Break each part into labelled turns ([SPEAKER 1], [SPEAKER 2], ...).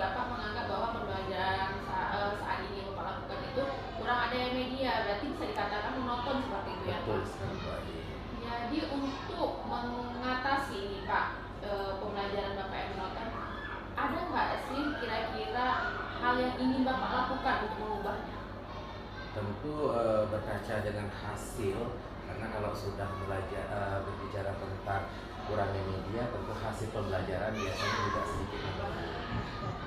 [SPEAKER 1] Bapak menganggap bahwa pembelajaran saat ini yang Bapak lakukan itu kurang ada media, berarti bisa dikatakan monoton seperti itu ya
[SPEAKER 2] Betul
[SPEAKER 1] Pak?
[SPEAKER 2] sekali Pak Ade.
[SPEAKER 1] Jadi untuk mengatasi ini Pak, pembelajaran Bapak yang monoton, ada nggak sih kira-kira hal yang ingin Bapak lakukan untuk mengubahnya?
[SPEAKER 2] Tentu berkaca dengan hasil, karena kalau sudah belajar berbicara tentang kurangnya media, tentu hasil pembelajaran biasanya juga sedikit menurun.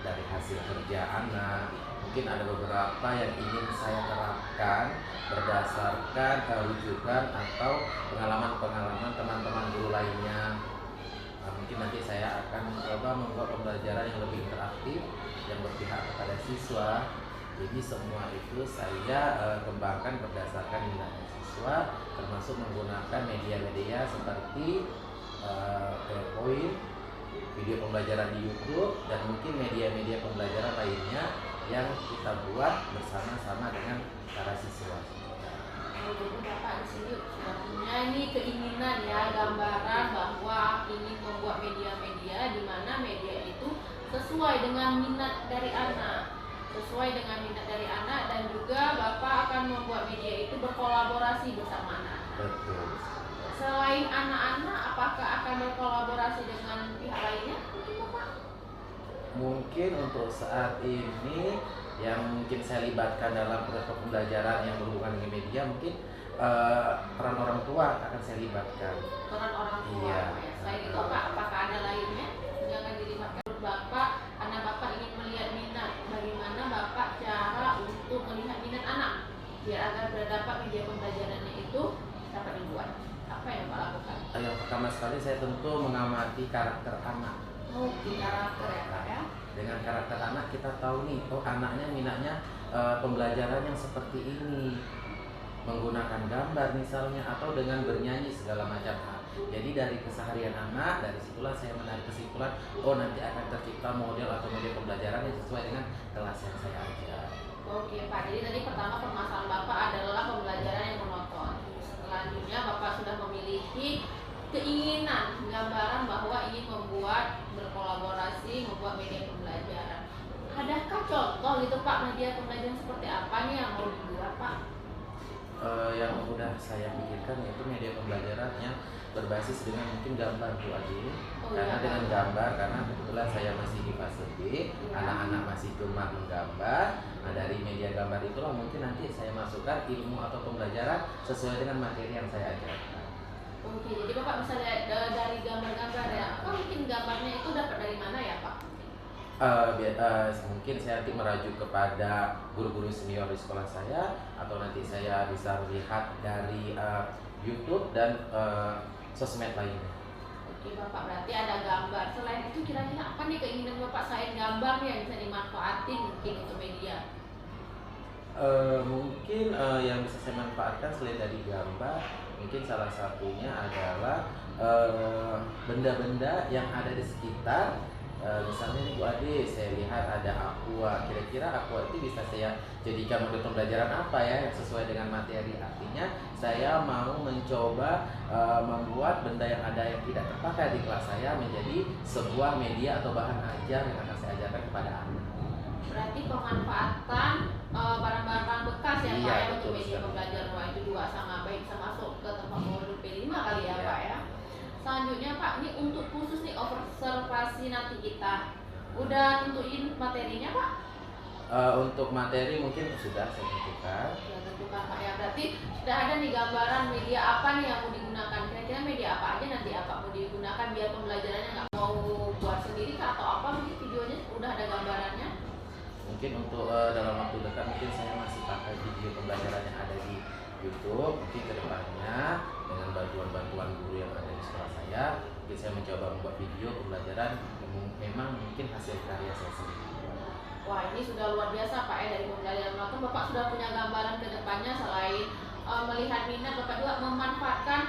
[SPEAKER 2] Dari hasil kerja anak, mungkin ada beberapa yang ingin saya terapkan berdasarkan rujukan atau pengalaman-pengalaman teman-teman guru lainnya. Mungkin nanti saya akan mencoba membuat pembelajaran yang lebih interaktif, yang berpihak kepada siswa. Jadi semua itu saya kembangkan berdasarkan minatnya siswa, termasuk menggunakan media-media seperti PowerPoint, video pembelajaran di YouTube, dan mungkin media-media pembelajaran lainnya yang kita buat bersama-sama dengan para siswa.
[SPEAKER 1] Jadi Bapak di sini sudah punya ini keinginan ya, gambaran bahwa ingin membuat media-media di mana media itu sesuai dengan minat dari anak, dan juga Bapak akan membuat media itu berkolaborasi bersama anak.
[SPEAKER 2] Betul.
[SPEAKER 1] Selain anak-anak, apakah akan berkolaborasi dengan pihak lainnya? Bapak?
[SPEAKER 2] Mungkin untuk saat ini yang mungkin saya libatkan dalam proses pembelajaran yang berhubungan dengan media, mungkin peran orang tua akan saya libatkan.
[SPEAKER 1] Peran orang tua.
[SPEAKER 2] Iya.
[SPEAKER 1] Ya. Selain itu apakah ada lainnya yang akan dilibatkan? Menurut Bapak, anak Bapak ingin melihat minat. Bagaimana Bapak cara untuk melihat minat anak biar agar berdampak media pembelajarannya itu dapat dibuat? Apa yang Bapak lakukan?
[SPEAKER 2] Yang pertama sekali saya tentu mengamati karakter anak.
[SPEAKER 1] Di karakter ya Pak ya.
[SPEAKER 2] Dengan karakter anak kita tahu nih, oh anaknya minatnya pembelajaran yang seperti ini, menggunakan gambar misalnya, atau dengan bernyanyi segala macam hal. Jadi dari keseharian anak, dari situlah saya menarik kesimpulan, oh nanti akan tercipta model atau media pembelajaran yang sesuai dengan kelas yang saya ajar.
[SPEAKER 1] Oke Pak, jadi tadi pertama permasalahan Bapak adalah pembelajaran yang monoton. Selanjutnya Bapak sudah memiliki keinginan, gambaran bahwa ingin berkolaborasi, membuat media pembelajaran. Adakah contoh gitu Pak, media pembelajaran seperti apa nih yang mau dibuat Pak?
[SPEAKER 2] Yang udah saya pikirkan yaitu media pembelajaran yang berbasis dengan mungkin gambar Bu Adi. Karena dengan gambar, karena kebetulan saya masih di fase B, anak-anak masih gemar menggambar. Nah dari media gambar itulah mungkin nanti saya masukkan ilmu atau pembelajaran sesuai dengan materi yang saya ajarkan.
[SPEAKER 1] Oke, jadi Bapak bisa lihat dari gambar-gambar ya. Apa mungkin gambarnya itu dapat dari mana ya Pak?
[SPEAKER 2] Mungkin saya nanti merajuk kepada guru-guru senior di sekolah saya, atau nanti saya bisa melihat dari YouTube dan sosmed lainnya.
[SPEAKER 1] Oke Bapak, berarti ada gambar. Selain itu kira-kira apa nih keinginan Bapak selain gambar nih yang bisa dimanfaatin mungkin untuk media?
[SPEAKER 2] Mungkin yang bisa saya manfaatkan selain dari gambar, mungkin salah satunya adalah benda-benda yang ada di sekitar. Misalnya nih Bu Ade, saya lihat ada aqua. Kira-kira aqua itu bisa saya jadikan model pembelajaran apa ya yang sesuai dengan materi. Artinya saya mau mencoba membuat benda yang ada yang tidak terpakai di kelas saya menjadi sebuah media atau bahan ajar yang akan saya ajarkan kepada anak.
[SPEAKER 1] Berarti pemanfaatan barang-barang bekas ya Pak
[SPEAKER 2] Iya,
[SPEAKER 1] ya untuk
[SPEAKER 2] betul
[SPEAKER 1] media
[SPEAKER 2] sekali.
[SPEAKER 1] pembelajaran. Wah itu juga sangat baik, bisa masuk ke tempat modul P5 kali ya
[SPEAKER 2] Iya.
[SPEAKER 1] Pak ya. Selanjutnya Pak, ini untuk khusus nih observasi nanti kita udah tentuin materinya Pak?
[SPEAKER 2] Untuk materi mungkin sudah saya tentukan.
[SPEAKER 1] Ya tentukan Pak ya, berarti sudah ada nih gambaran media apa nih yang mau digunakan. Kira-kira media apa aja nanti apa mau digunakan biar pembelajarannya nggak mau buat sendiri kah atau apa, mungkin videonya udah ada gambarannya.
[SPEAKER 2] Mungkin untuk dalam waktu dekat mungkin saya masih pakai video pembelajaran yang ada di YouTube. Mungkin kedepannya dengan bantuan guru yang ada di sekolah saya, mungkin saya mencoba membuat video pembelajaran yang memang mungkin hasil karya saya sendiri.
[SPEAKER 1] Wah ini sudah luar biasa Pak ya, dari pembelajaran monoton Bapak sudah punya gambaran ke depannya. Selain melihat minat, Bapak juga memanfaatkan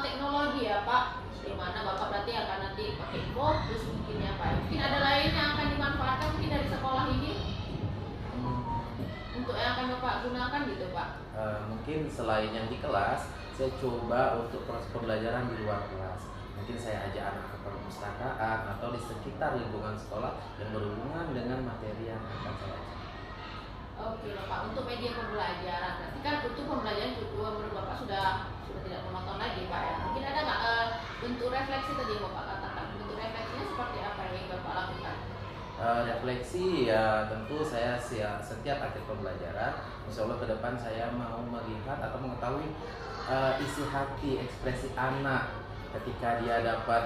[SPEAKER 1] teknologi ya Pak, di mana Bapak berarti akan nanti pakai fokus mungkin ya Pak. Mungkin ada lain yang akan dimanfaatkan mungkin dari sekolah ini untuk yang akan Bapak gunakan gitu Pak.
[SPEAKER 2] Mungkin selain yang di kelas, saya coba untuk proses pembelajaran di luar kelas. Mungkin saya ajak anak ke perpustakaan atau di sekitar lingkungan sekolah yang berhubungan dengan materi yang akan saya ajarkan.
[SPEAKER 1] Oke Bapak, untuk media pembelajaran, berarti kan untuk pembelajaran juga menurut Bapak sudah tidak menonton lagi Pak ya. Mungkin ada nggak bentuk refleksi tadi yang Bapak katakan, bentuk refleksinya seperti apa yang Bapak lakukan?
[SPEAKER 2] Refleksi ya tentu saya setiap akhir pembelajaran, insya Allah ke depan saya mau melihat atau mengetahui isi hati, ekspresi anak ketika dia dapat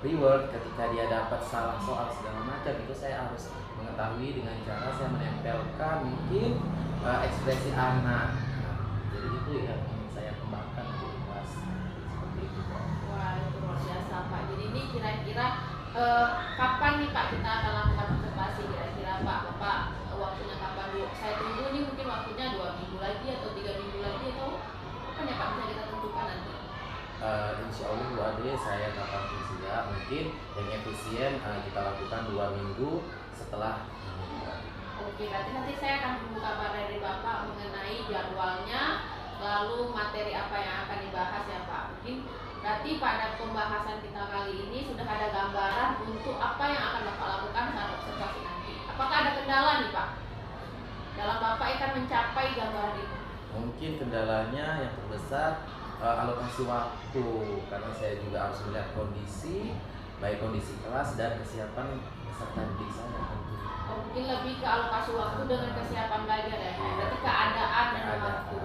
[SPEAKER 2] reward, ketika dia dapat salah soal segala macam, itu saya harus mengetahui dengan cara saya menempelkan mungkin ekspresi anak. Jadi itu yang ingin saya kembangkan di kelas seperti itu.
[SPEAKER 1] Wah, itu luar biasa Pak. Jadi ini kira-kira kapan nih Pak kita akan lakukan observasi, kira-kira Bapak waktunya kapan dulu? Saya tunggu nih, mungkin waktunya 2 minggu lagi atau 3 minggu lagi atau kapan ya Pak, bisa kita tentukan nanti?
[SPEAKER 2] Insya Allah Bu Ade, saya kapan siap, mungkin yang efisien kita lakukan 2 minggu setelah ini.
[SPEAKER 1] Oke, berarti nanti saya akan tunggu kabar dari Bapak mengenai jadwalnya, lalu materi apa yang akan dibahas ya Pak. Mungkin berarti pada pembahasan kita kali ini sudah ada gambaran untuk apa yang akan Bapak lakukan saat observasi nanti. Apakah ada kendala nih Pak dalam Bapak akan mencapai gambaran itu?
[SPEAKER 2] Mungkin kendalanya yang terbesar alokasi waktu, karena saya juga harus melihat kondisi, baik kondisi kelas dan kesiapan peserta didik saya tentunya.
[SPEAKER 1] Oh, mungkin lebih ke alokasi waktu dengan kesiapan belajar ya. Berarti keadaan dan waktu.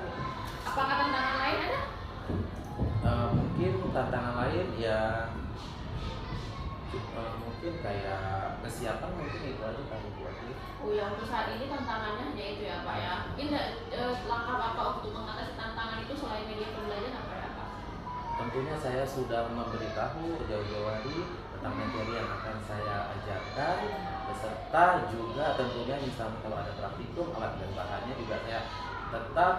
[SPEAKER 1] Apakah tantangan lain ada?
[SPEAKER 2] Mungkin tantangan lain ya mungkin kayak kesiapan, mungkin itu aja kalau buat ini.
[SPEAKER 1] Oh ya, untuk saat ini tantangannya hanya itu ya Pak ya. Mungkin langkah Bapak untuk mengatasi tantangan itu selain media pembelajaran apa ya Pak?
[SPEAKER 2] Tentunya saya sudah memberitahu jauh-jauh hari tentang materi yang akan saya ajarkan, beserta juga tentunya misalnya kalau ada praktikum, alat dan bahannya juga saya tetap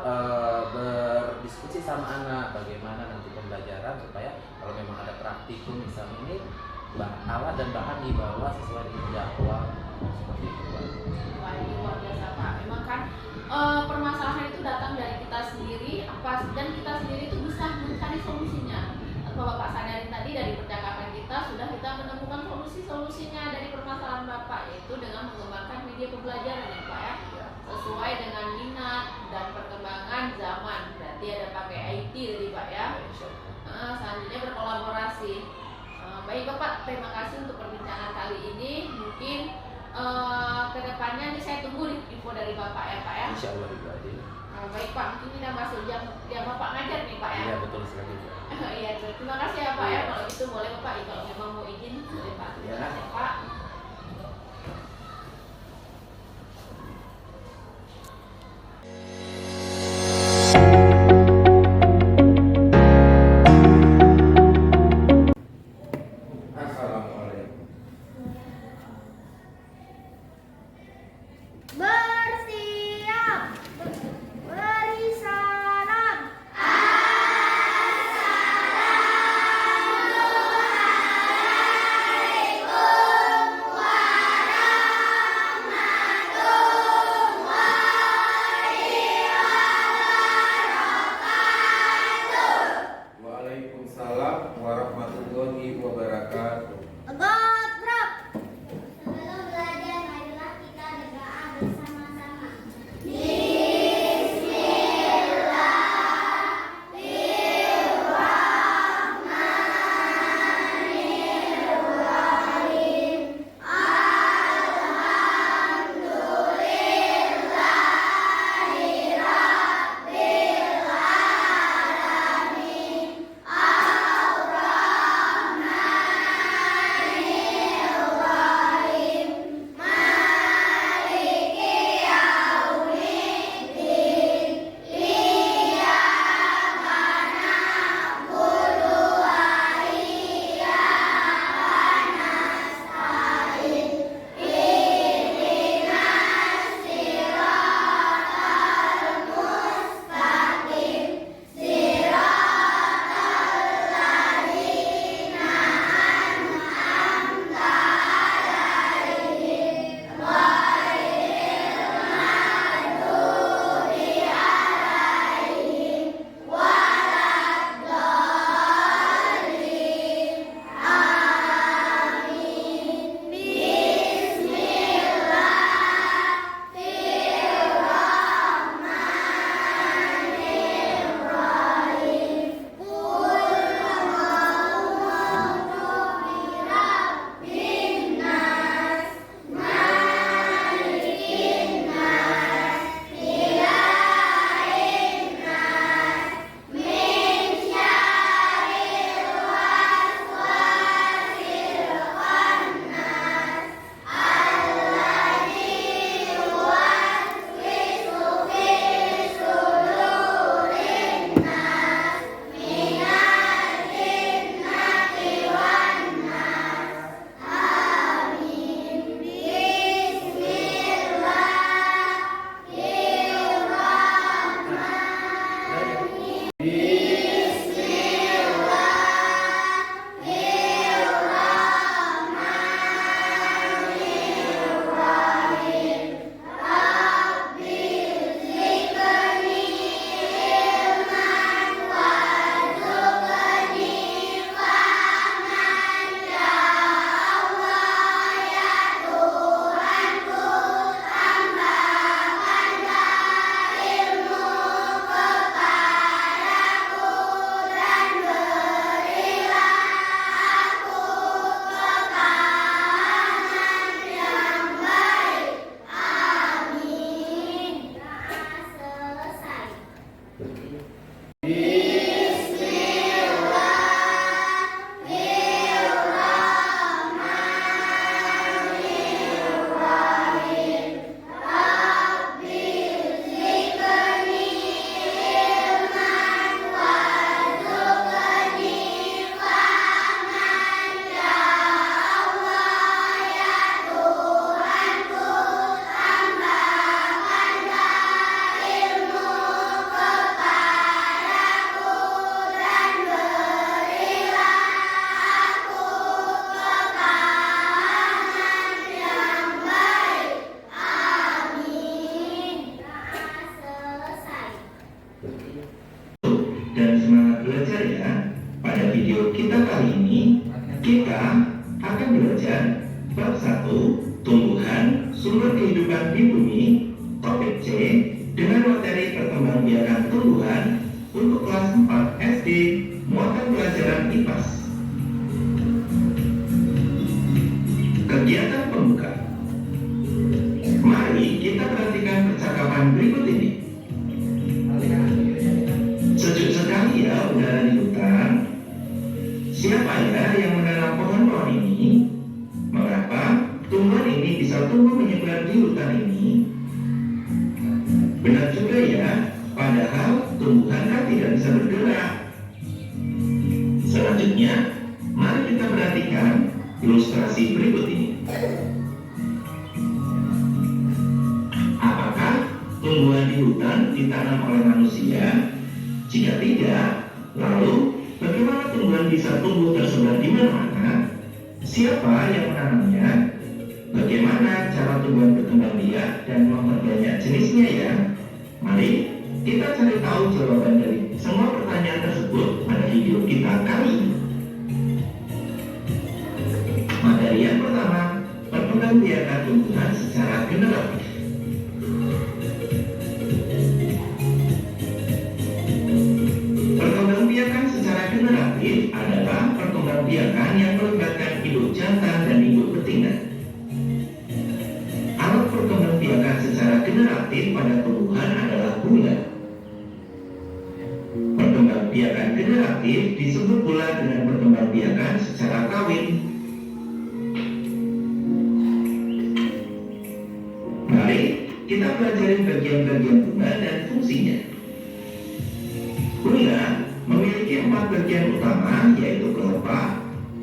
[SPEAKER 2] berdiskusi sama anak bagaimana nanti pembelajaran supaya kalau memang ada praktikum misalnya ini alat dan bahan dibawa sesuai dengan jadwal seperti itu Pak.
[SPEAKER 1] Wah, ini luar biasa Pak. Memang kan permasalahan itu datang dari kita sendiri, dan kita sendiri itu bisa mencari solusinya. Atau Bapak sadarin tadi dari percakapan kita sudah kita menemukan solusinya dari permasalahan Bapak, yaitu dengan mengembangkan media pembelajaran ya Pak ya, sesuai dengan minat dan perkembangan zaman. Berarti ada pakai IT tadi Pak ya. Selanjutnya berkolaborasi. Baik Bapak, terima kasih untuk perbincangan kali ini. Mungkin kedepannya nih saya tunggu info dari Bapak ya Pak ya.
[SPEAKER 2] Insya Allah juga aja.
[SPEAKER 1] Baik Pak, mungkin kita masuk jam Bapak ngajar nih Pak ya.
[SPEAKER 2] Iya betul sekali Pak.
[SPEAKER 1] Iya, terima kasih ya Pak ya. Kalau itu boleh Bapak, kalau memang mau izin boleh Pak. Terima kasih Pak.
[SPEAKER 3] Bersiap, beri salam. Assalamualaikum
[SPEAKER 4] sumber kehidupan di bumi, topik C, dengan materi perkembangbiakan tumbuhan untuk kelas 4 SD, muatan pelajaran IPAS. Kegiatan pembuka. Mari kita perhatikan percakapan berikut ini. Sejuk sekali ya udara di hutan. Siapa ya yang menanam pohon-pohon ini? Mengapa tumbuhan ini bisa tumbuh menyebar di hutan ini? Benar juga ya, padahal tumbuhan kan tidak bisa bergerak. Selanjutnya, mari kita perhatikan ilustrasi berikut ini. Apakah tumbuhan di hutan ditanam oleh manusia? Jika tidak, lalu bagaimana tumbuhan bisa tumbuh tersebar di mana-mana? Siapa yang menanamnya? Bagaimana cara tumbuhan berkembang biak dan memperbanyak jenisnya ya? Mari kita cari tahu jawaban dari semua pertanyaan tersebut pada video kita kali ini. Materi yang pertama, perkembangbiakan tumbuhan secara generatif. Perkembangbiakan secara generatif adalah perkembangbiakan yang melibatkan induk jantan dan induk betina. Alat perkembangbiakan secara generatif pada tumbuhan adalah bunga. Perkembangbiakan generatif disebut pula dengan perkembangbiakan secara kawin. Mari kita pelajari bagian-bagian bunga dan fungsinya. Bunga memiliki 4 bagian utama, yaitu kelopak,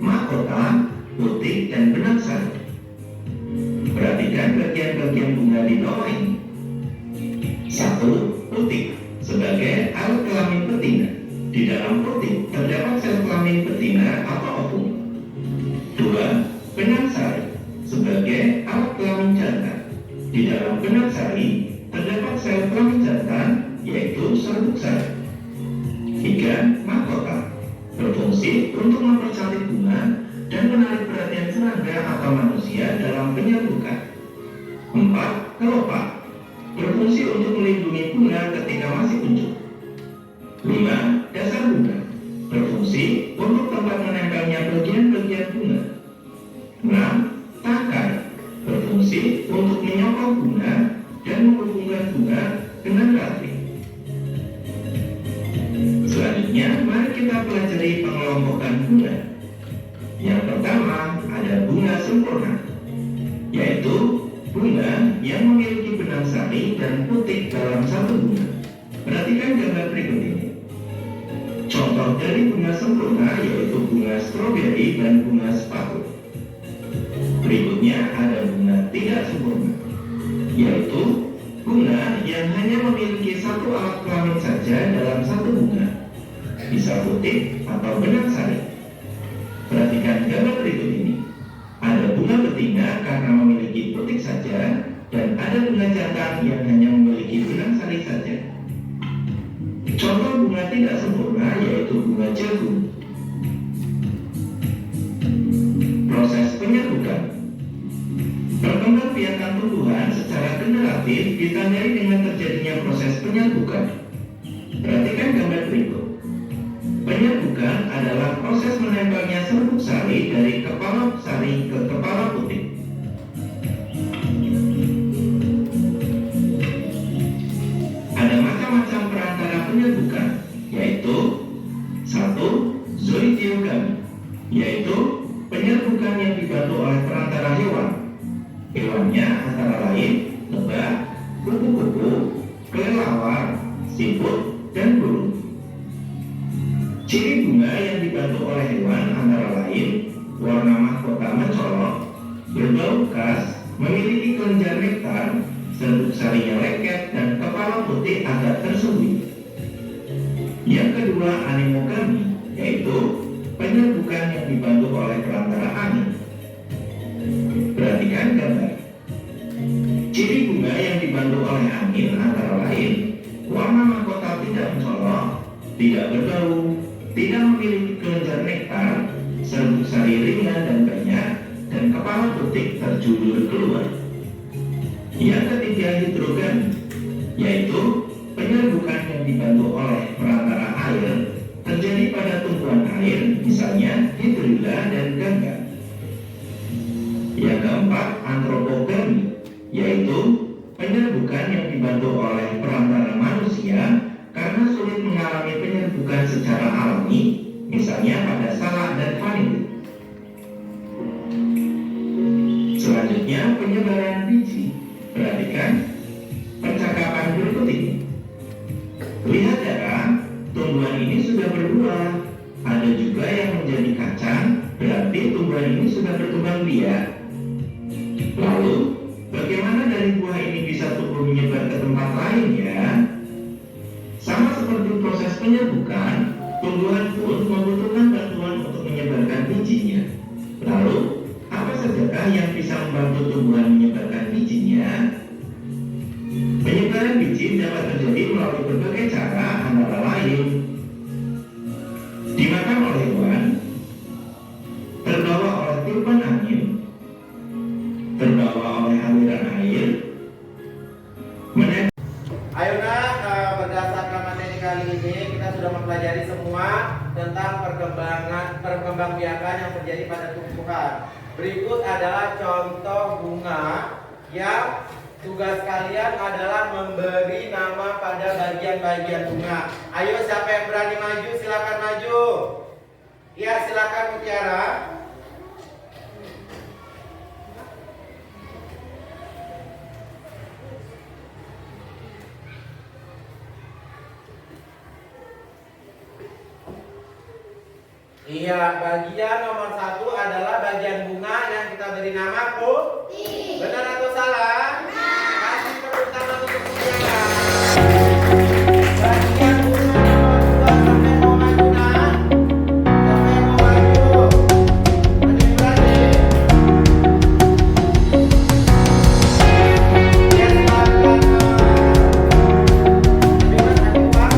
[SPEAKER 4] mahkota, putik, dan benang sari. Perhatikan bagian-bagian bunga di bawah ini. 1. Putik sebagai alat kelamin betina. Di dalam putik terdapat sel kelamin betina atau ovum. 2. Benang sari sebagai alat kelamin jantan. Di dalam benang sari terdapat sel kelamin jantan, yaitu serbuk sari. 3. Mahkota berfungsi untuk mempercantik bunga dan menarik perhatian serangga atau manusia dalam penyerbukan. 4. Kelopak berfungsi untuk melindungi bunga ketika masih kuncup. 5. Dasar bunga berfungsi untuk tempat menempelnya bagian-bagian bunga. 6. Tangkai berfungsi untuk menyokong bunga dan menghubungkan bunga dengan ranting. Selanjutnya, mari kita pelajari pengelompokan bunga. Yang pertama ada bunga sempurna, yaitu bunga yang memiliki benang sari dan putik dalam satu bunga. Perhatikan gambar berikut ini. Contoh dari bunga sempurna yaitu bunga stroberi dan bunga sepatu. Berikutnya ada bunga tidak sempurna, yaitu bunga yang hanya memiliki satu alat kelamin saja dalam satu bunga, bisa putik atau benang sari. Perhatikan gambar berikut ini. Ada bunga betina karena memiliki putik saja, dan ada bunga jantan yang hanya memiliki benang sari saja. Contoh bunga tidak sempurna yaitu bunga jagung. Proses penyerbukan. Perkembangbiakan tumbuhan secara generatif ditandai dengan terjadinya proses penyerbukan. Perhatikan gambar berikut. Penyerbukan adalah proses menempelnya serbuk sari dari kepala sari ke kepala putik. Ada macam-macam perantara penyerbukan, yaitu 1. Zoidiogami, yaitu penyerbukan yang dibantu oleh perantara hewan. Hewannya antara lain lebah, kupu-kupu, kelelawar, siput, dan burung. Ciri bunga yang dibantu oleh hewan antara lain warna mahkota mencolok, berbau khas, memiliki kelenjar nektar, serbuk sarinya lengket, dan kepala putih agak tersembunyi. Yang kedua, anemogami, yaitu penyerbukan yang dibantu oleh perantara angin. Perhatikan gambar. Ciri bunga yang dibantu oleh angin antara lain warna mahkota tidak mencolok, tidak berbau, tidak memiliki kelenjar nektar, serbuk sari ringan dan banyak, dan kepala putik terjulur keluar. Yang ketiga, hidrogen, yaitu penyerbukan yang dibantu oleh perantara air terjadi pada tumbuhan air, misalnya hidrilla dan gangga. Yang keempat, antropogami, yaitu penyerbukan yang dibantu oleh perantara manusia karena sulit mengalami penyerbukan secara alami, misalnya pada salak dan vanili. Selanjutnya, penyebaran biji. Perhatikan percakapan berikut ini. Lihat ya, tumbuhan ini sudah berbuah. Ada juga yang menjadi kacang, berarti tumbuhan ini sudah berkembang biak. Lalu, bagaimana dari buah ini bisa tumbuh menyebar ke tempat lain ya? Sama seperti proses penyerbukan, tumbuhan pun membutuhkan bantuan untuk menyebarkan bijinya. Lalu, apa sajakah yang bisa membantu tumbuhan menyebarkan bijinya? Penyebaran biji dapat terjadi melalui berbagai cara, antara lain dimakan oleh hewan, terbawa oleh tiupan angin, terbawa oleh aliran air,
[SPEAKER 2] Ayo nak, berdasarkan materi kali ini kita sudah mempelajari semua tentang perkembangbiakan yang terjadi pada tumbuhan. Berikut adalah contoh bunga yang tugas kalian adalah memberi nama pada bagian-bagian bunga. Ayo siapa yang berani maju silakan maju. Ya silakan Mutiara. Iya, bagian nomor 1 adalah bagian bunga yang kita beri nama putih. Benar atau salah? Kasih tepuk tangan untuk Mutiara. Bagian bunga nomor 2, sampai mau maju nak? Sampai mau maju? Berani-berani? Ya silakan. Bebas adik Pak.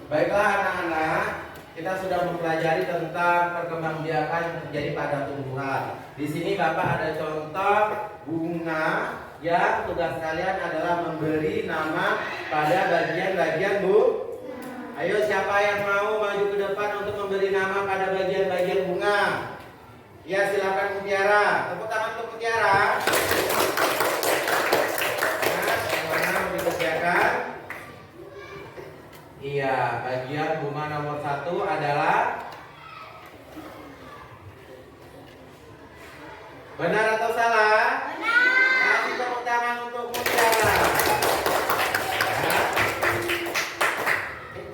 [SPEAKER 2] Baiklah anak-anak, kita sudah mempelajari tentang perkembangbiakan yang terjadi pada tumbuhan. Di sini Bapak ada contoh bunga yang tugas kalian adalah memberi nama pada bagian-bagian bu. Ayo siapa yang mau maju ke depan untuk memberi nama pada bagian-bagian bunga? Ya silakan Mutiara. Tepuk tangan untuk Mutiara. Nah, bagaimana dikerjakan? bagian bunga nomor 1 adalah benar atau salah?
[SPEAKER 3] Benar.
[SPEAKER 2] Kasih tepuk tangan untuk Mutiara. Ya.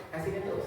[SPEAKER 2] Kasih itu.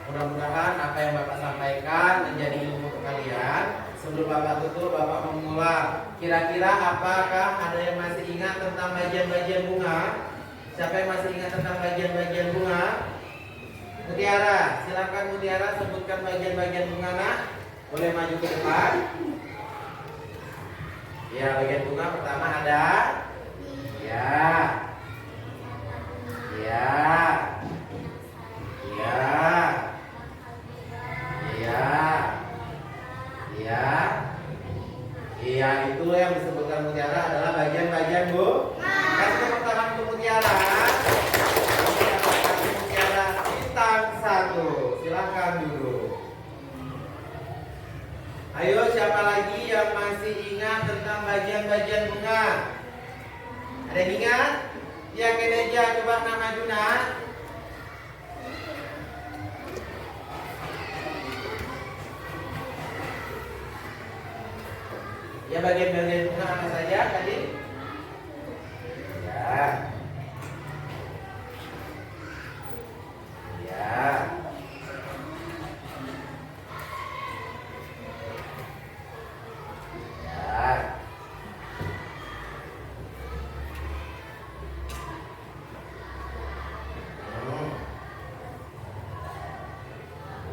[SPEAKER 2] Mudah-mudahan apa yang Bapak sampaikan menjadi ilmu untuk kalian. Sebelum Bapak tutup, Bapak mengulang. Kira-kira apakah ada yang masih ingat tentang bagian-bagian bunga? Siapa yang masih ingat tentang bagian-bagian bunga? Mutiara, silakan Mutiara sebutkan bagian-bagian bunga, nak. Boleh maju ke depan. Ya, bagian bunga pertama ada. Ya. Ya. Ya. Iya. Iya. Iya, itu yang disebutkan Mutiara adalah bagian-bagian Bu. Kasih tepuk tangan untuk Mutiara. Kasih Mutiara bintang 1. Silakan dulu. Ayo, siapa lagi yang masih ingat tentang bagian-bagian bunga? Ada yang ingat? Ya, Keneja, coba nak maju, nak. Ya, bagian-bagian bunga apa saja tadi? Ya. Ya. Ya.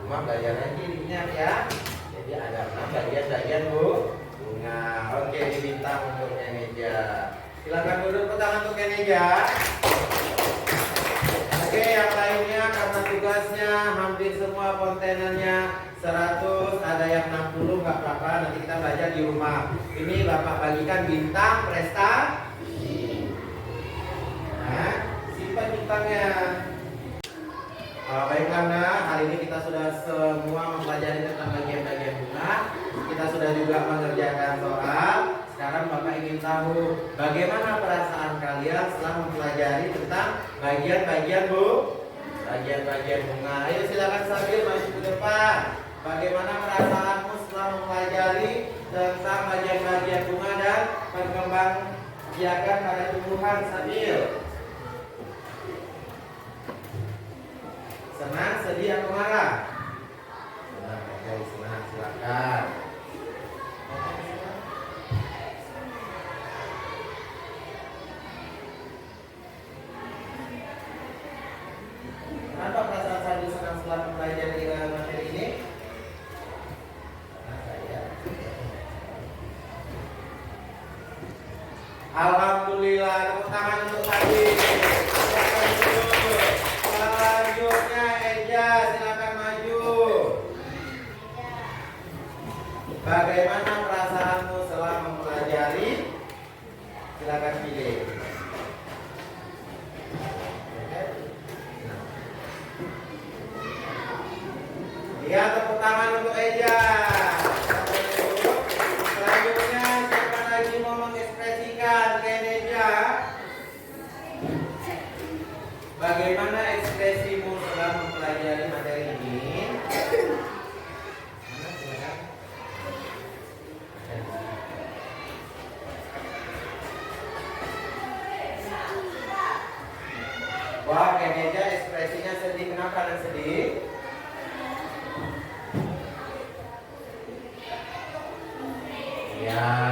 [SPEAKER 2] Rumah belajar lagi diingat ya. Jadi ada 6 bagian-bagian Bu. Bunga. Oke, dibintang untuk Keneja. Silakan duduk ke tangan untuk Keneja. Oke, yang lainnya karena tugasnya hampir semua kontenannya 100, ada yang 60, nggak apa-apa. Nanti kita belajar di rumah. Ini Bapak bagikan bintang prestasi. Nah, simpan bintangnya. Baiklah, nah, hari ini kita sudah semua mempelajari tentang bagian-bagian bunga. Kita sudah juga mengerjakan soal. Sekarang Bapak ingin tahu bagaimana perasaan kalian setelah mempelajari tentang bagian-bagian bagian-bagian bunga. Ayo silakan sambil maju ke depan. Bagaimana perasaanmu setelah mempelajari tentang bagian-bagian bunga dan perkembang biakan pada tumbuhan sambil? Senang, sedih, atau marah? Senang, oke, senang, silakan. Kenapa perasaan Sandi senang setelah mempelajari materi ini? Karena saya. Alhamdulillah, tepuk tangan untuk Sandi. Selanjutnya Eja, silakan maju. Bagaimana perasaanmu setelah mempelajari? Silakan pilih. Ya, tepuk tangan untuk Eja. Selanjutnya siapa lagi mau mengekspresikan Keneja? Bagaimana ekspresimu setelah mempelajari materi ini? Wah, Keneja ekspresinya sedih. Kenapa dan sedih? Ya.